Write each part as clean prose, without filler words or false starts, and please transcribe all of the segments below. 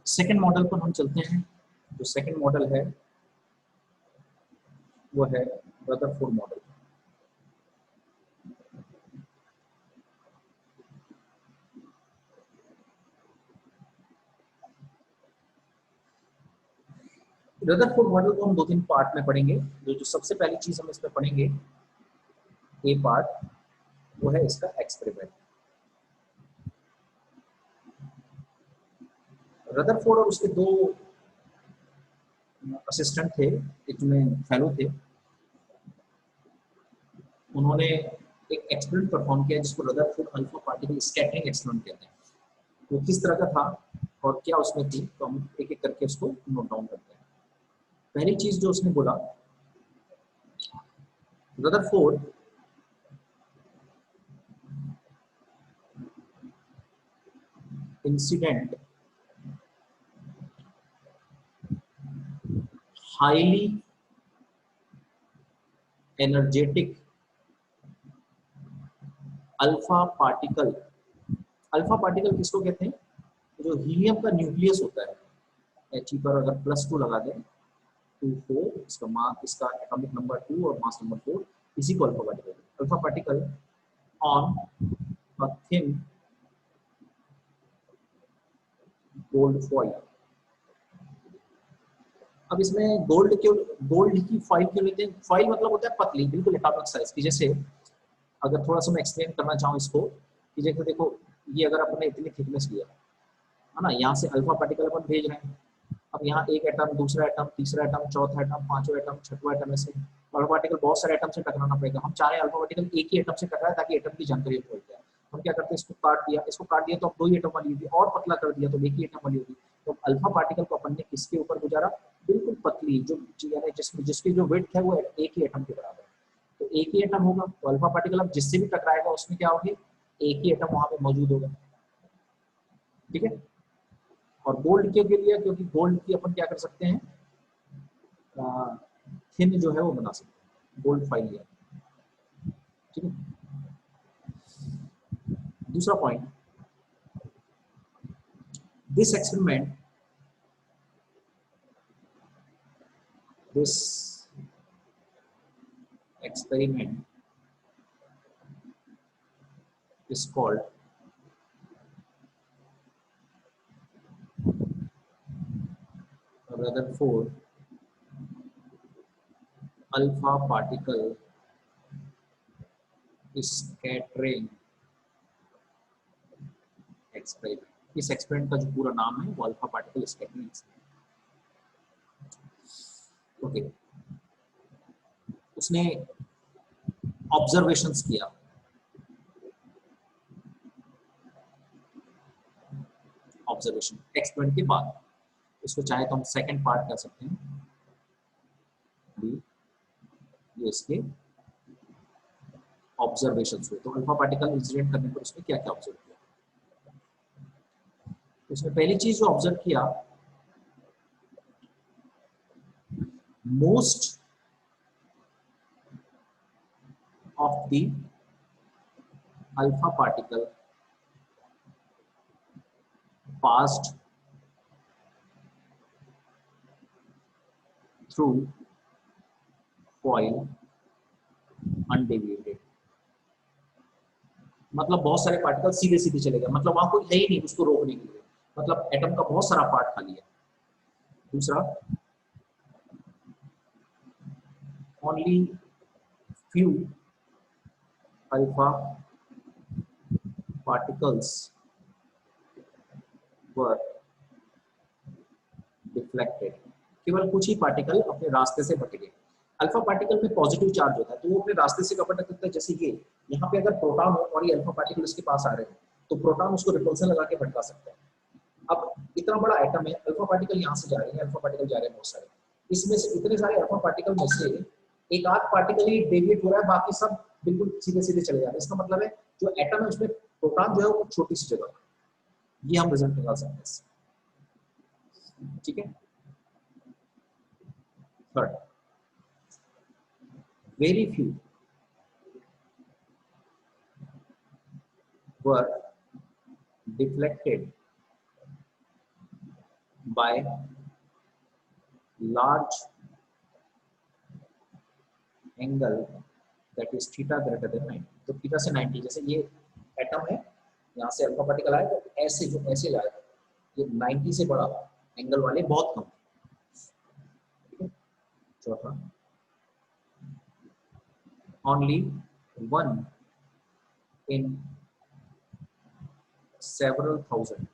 Second model पर हम चलते हैं। जो सेकेंड मॉडल है वो है रदरफोर्ड मॉडल। रदरफोर्ड मॉडल को हम 2-3 पार्ट में पढ़ेंगे। जो सबसे पहली चीज हम इसमें पढ़ेंगे, ए पार्ट, वो है इसका एक्सपेरिमेंट। रदरफोर्ड और उसके 2 असिस्टेंट थे, एक में फेलो थे। उन्होंने एक एक्सपेरिमेंट परफॉर्म किया जिसको Rutherford alpha particle scattering experiment कहते हैं। वो किस तरह का था और क्या उसमें थी, तो हम एक एक करके उसको नोट डाउन करते हैं। पहली चीज जो उसने बोला, Rutherford incident highly energetic alpha particle. Alpha particle किसको कहते हैं? जो हीलियम का न्यूक्लियस होता है, He पर अगर +2 लगा दें, 2 4, इसका एटॉमिक नंबर 2 और मास नंबर 4, इसी को alpha particle. Alpha particle on a thin gold foil. अब इसमें गोल्ड की फॉइल क्यों लेते हैं? फॉइल मतलब होता है पतली, बिल्कुल एटॉमिक साइज की। जैसे अगर थोड़ा सा मैं एक्सप्लेन करना चाहूँ इसको, कि जैसे देखो, ये अगर अपने इतनी थिकनेस लिया है ना, यहाँ से अल्फा पार्टिकल अपन भेज रहे हैं। अब यहाँ एक एटम, दूसरा एटम, तीसरा एटम, चौथा एटम, पांचवा एटम, छठवां एटम, ऐसे अल्फा पार्टिकल बहुत सारे एटम से टकराना पड़ेगा। हम चाह रहे हैं अल्फा पार्टिकल एक ही एटम से टकराए ताकि एटम की जानकारी पहुंच जाए। हम क्या करते हैं, इसको काट दिया तो अब 2 ही एटम वाली होगी, और पतला कर दिया तो एक ही एटम वाली होगी। तो अल्फा पार्टिकल को अपन ने किसके ऊपर गुजारा? बिल्कुल पतली, जो यानी जिसकी जो विड्थ है वो एक ही एटम के बराबर है। तो एक ही एटम होगा तो अल्फा पार्टिकल अब जिससे भी टकराएगा उसमें क्या होगी, एक ही एटम वहां पे मौजूद होगा। ठीक है। और गोल्ड के लिए, क्योंकि गोल्ड की अपन क्या कर सकते हैं, थिन जो है वो बना सकते हैं, गोल्ड फाइल लिया। ठीक है। दूसरा point, this experiment is called Rutherford alpha particle scattering experiment. इस एक्सपेरिमेंट का जो पूरा नाम है वो alpha particle scattering experiment. Okay. उसने ऑब्जर्वेशंस किया। ऑब्जर्वेशन एक्सपेरिमेंट के बाद, इसको चाहे तो हम सेकंड पार्ट कर सकते हैं। ये इसके ऑब्जर्वेशंस हुए, तो अल्फा पार्टिकल इंसिडेंट करने पर उसने क्या क्या ऑब्जर्व किया। उसने पहली चीज जो ऑब्जर्व किया, most of the alpha particle passed through foil undeviated। मतलब बहुत सारे पार्टिकल सीधे सीधे चले गए, मतलब वहां कोई है ही नहीं उसको रोकने के लिए, मतलब एटम का बहुत सारा पार्ट खाली है। दूसरा, ओनली फ्यू अल्फा पार्टिकल्स वर डिफ्लेक्टेड। केवल कुछ ही पार्टिकल अपने रास्ते से भटके। अल्फा पार्टिकल में पॉजिटिव चार्ज होता है तो वो अपने रास्ते से कब भटक सकता है? जैसे ये यहाँ पे अगर प्रोटॉन हो और ये अल्फा पार्टिकल इसके पास आ रहे हैं तो प्रोटॉन उसको रिपल्सन लगा के भटका सकता है। अब इतना बड़ा एटम है, अल्फा पार्टिकल यहाँ से जा रहे हैं, अल्फा पार्टिकल जा रहे हैं बहुत सारे, इसमें से इतने सारे अल्फा पार्टिकल में से एक आध पार्टिकल ही डेविएट हो रहा है, बाकी सब बिल्कुल सीधे सीधे चले जा रहे हैं। इसका मतलब है जो एटम है उसमें प्रोटॉन जो है वो छोटी सी जगह, ये हम रिजल्ट निकाल सकते हैं। ठीक है। Third, very few were deflected by large angle that is theta greater than 90। तो थीटा से 90, जैसे ये एटम है, यहाँ से अल्फा पार्टिकल आए तो ऐसे जो ऐसे जाएगा, ये 90 से बड़ा एंगल वाले बहुत कम। ठीक है, चौथा, only one in several thousand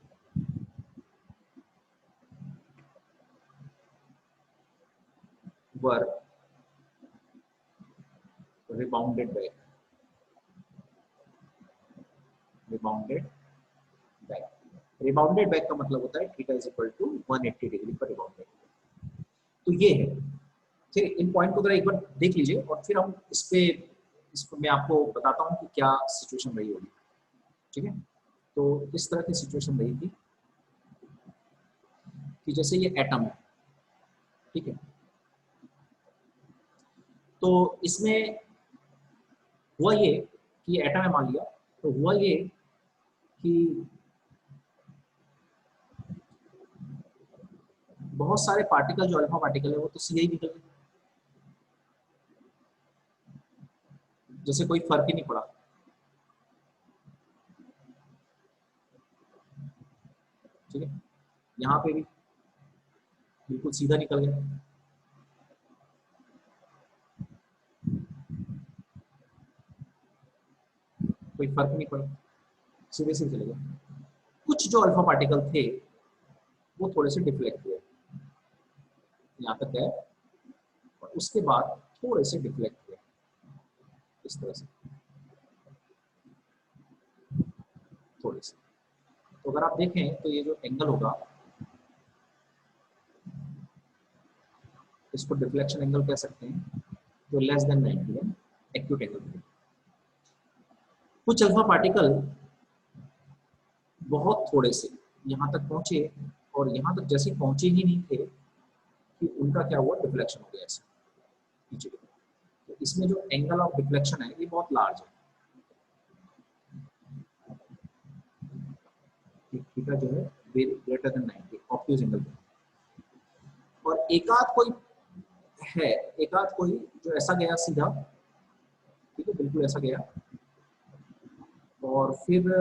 were rebounded back, rebounded back। Rebounded back का मतलब होता है theta is equal to 180 degree पर रिबाउंडेड। तो ये है, ठीक है। इन पॉइंट को जरा एक बार देख लीजिए और फिर हम इसको मैं आपको बताता हूँ कि क्या सिचुएशन रही होगी। ठीक है, तो इस तरह की सिचुएशन रही थी कि जैसे ये एटम है, ठीक है, तो इसमें हुआ ये कि एटम है मान लिया, तो हुआ ये कि बहुत सारे पार्टिकल जो अल्फा पार्टिकल है वो तो सीधे ही निकल गए, जैसे कोई फर्क ही नहीं पड़ा। ठीक है, यहाँ पे भी बिल्कुल सीधा निकल गया, कोई फर्क नहीं पड़ा, सीधे सीधे चले गए। कुछ जो अल्फा पार्टिकल थे वो थोड़े से डिफ्लेक्ट हुए, यहाँ तक है, और उसके बाद थोड़े से डिफ्लेक्ट हुए इस तरह से, थोड़े से। तो अगर आप देखें तो ये जो एंगल होगा इसको डिफ्लेक्शन एंगल कह सकते हैं, जो लेस देन 90 है, एक्यूट एंगल। कुछ अल्फा पार्टिकल बहुत थोड़े से यहाँ तक पहुंचे और यहाँ तक जैसे पहुंचे ही नहीं थे कि उनका क्या हुआ, डिफ्लेक्शन हो गया ऐसे नीचे। तो इसमें जो एंगल ऑफ डिफ्लेक्शन है ये बहुत लार्ज है, थीटा जो है ग्रेटर देन 90 ऑब्ट्यूज एंगल। और एकाध कोई है, एकाध कोई जो ऐसा गया सीधा, ठीक है, बिल्कुल ऐसा गया और फिर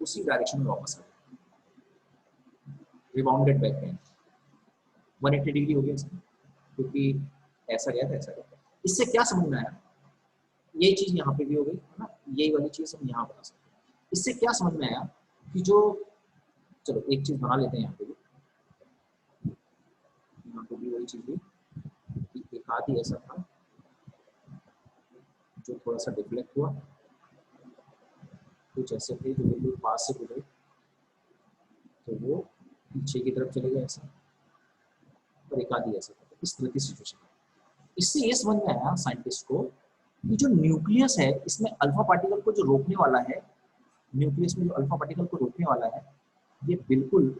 उसी डायरेक्शन में वापस आ गया, रिबाउंडेड बैक में 180 डिग्री हो गया इसमें, क्योंकि ऐसा गया था ऐसा गया। इससे क्या समझ में आया, यही चीज यहाँ पे भी हो गई है ना, यही वाली चीज हम यहाँ बना सकते हैं। इससे क्या समझ में आया कि जो, चलो एक चीज बना लेते हैं यहाँ पे भी, यहाँ पे भी वही चीज हुई कि एक आधी ऐसा था जो थोड़ा सा डिफ्लेक्ट हुआ, कुछ ऐसे थे जो बिल्कुल पास से गुजरे तो वो पीछे की तरफ चले गए ऐसा, और एक आधी ऐसा था। इस तरह की सिचुएशन है। इससे ये समझ में आया साइंटिस्ट को कि जो न्यूक्लियस है इसमें अल्फा पार्टिकल को जो रोकने वाला है, न्यूक्लियस में जो अल्फा पार्टिकल को रोकने वाला है ये बिल्कुल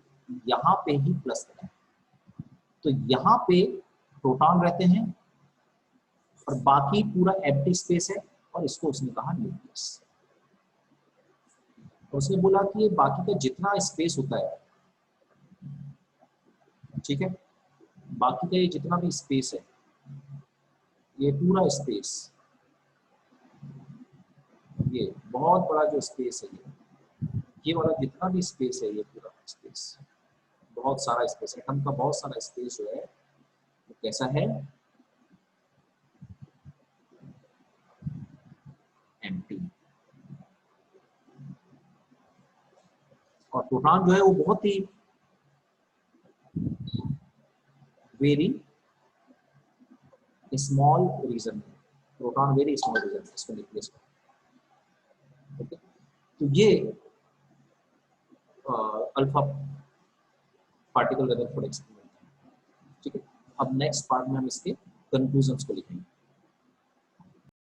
यहाँ पे ही प्लस है। तो यहाँ पे प्रोटॉन रहते हैं और बाकी पूरा एम्प्टी स्पेस है, और इसको उसने कहा न्यूक्लियस। और उसने बोला कि ये बाकी का जितना स्पेस होता है, ठीक है, बाकी का ये जितना भी स्पेस है, ये पूरा स्पेस, ये बहुत बड़ा जो स्पेस है, ये वाला जितना भी स्पेस है, ये पूरा स्पेस, बहुत सारा स्पेस, एटम का बहुत सारा स्पेस जो है वो कैसा है, एम्प्टी। और प्रोटॉन जो है वो बहुत ही वेरी स्मॉल रीजन है, प्रोटॉन वेरी स्मॉल रीजन है इसको न्यूक्लियस में। ओके, तो ये अल्फा पार्टिकल रदरफोर्ड एक्सपेरिमेंट है। ठीक है, अब नेक्स्ट पार्ट में हम इसके कंक्लूजन्स को लिखेंगे।